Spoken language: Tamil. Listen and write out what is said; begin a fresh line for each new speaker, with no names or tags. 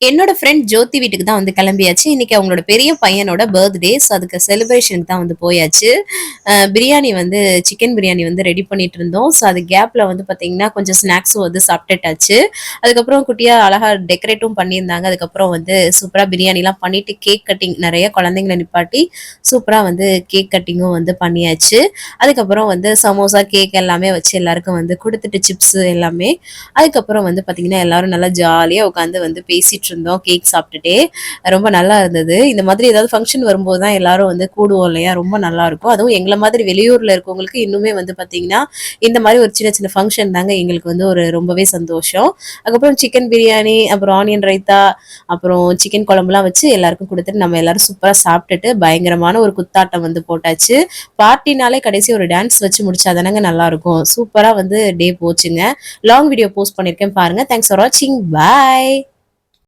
என்னோட ஃப்ரெண்ட் ஜோதி வீட்டுக்கு தான் வந்து கிளம்பியாச்சு. இன்னைக்கு அவங்களோட பெரிய பையனோட பர்த்டே. ஸோ அதுக்கு செலிப்ரேஷனுக்கு தான் வந்து போயாச்சு. பிரியாணி வந்து சிக்கன் பிரியாணி வந்து ரெடி பண்ணிட்டு இருந்தோம். ஸோ அது கேப்ல வந்து பார்த்தீங்கன்னா, கொஞ்சம் ஸ்நாக்ஸும் வந்து சாப்பிட்டுட்டாச்சு. அதுக்கப்புறம் குட்டியா அழகா டெக்கரேட்டும் பண்ணியிருந்தாங்க. அதுக்கப்புறம் வந்து சூப்பரா பிரியாணிலாம் பண்ணிட்டு கேக் கட்டிங் நெறைய குழந்தைங்கள நிப்பாட்டி சூப்பரா வந்து கேக் கட்டிங்கும் வந்து பண்ணியாச்சு. அதுக்கப்புறம் வந்து சமோசா, கேக் எல்லாமே வச்சு எல்லாருக்கும் வந்து குடுத்துட்டு சிப்ஸ் எல்லாமே. அதுக்கப்புறம் வந்து பார்த்தீங்கன்னா, எல்லாரும் நல்லா ஜாலியா உட்காந்து வந்து பேசிட்டு இருந்தோம். கேக் சாப்பிட்டுட்டே. ரொம்ப நல்லா இருந்தது. இந்த மாதிரி ஏதாவது ஃபங்ஷன் வரும்போது தான் எல்லாரும் வந்து கூடுவோம் இல்லையா? ரொம்ப நல்லாருக்கும். அதுவும் எங்கள மாதிரி வெளியூர்ல இருக்கவங்களுக்கு இன்னுமே வந்து பார்த்தீங்கன்னா, இந்த மாரி ஒரு சின்ன சின்ன ஃபங்ஷன் தாங்க எங்களுக்கு வந்து ஒரு ரொம்பவே சந்தோஷம். அதுக்கப்புறம் சிக்கன் பிரியாணி, அப்புறம் ஆனியன் ரைத்தா, அப்புறம் சிக்கன் குழம்புலாம் வச்சு எல்லாருக்கும் குடுத்துட்டு நம்ம எல்லாரும் சூப்பரா சாப்பிட்டுட்டு பயங்கரமான ஒரு குத்தாட்டம் வந்து போட்டாச்சு. பார்ட்டினாலே கடைசி ஒரு டான்ஸ் வச்சு முடிச்சா தானங்க நல்லாருக்கும். சூப்பரா வந்து டே போச்சுங்க. லாங் வீடியோ போஸ்ட் பண்ணியிருக்கேன் பாருங்க. தேங்க்ஸ் ஃபார் வாட்சிங். பாய்.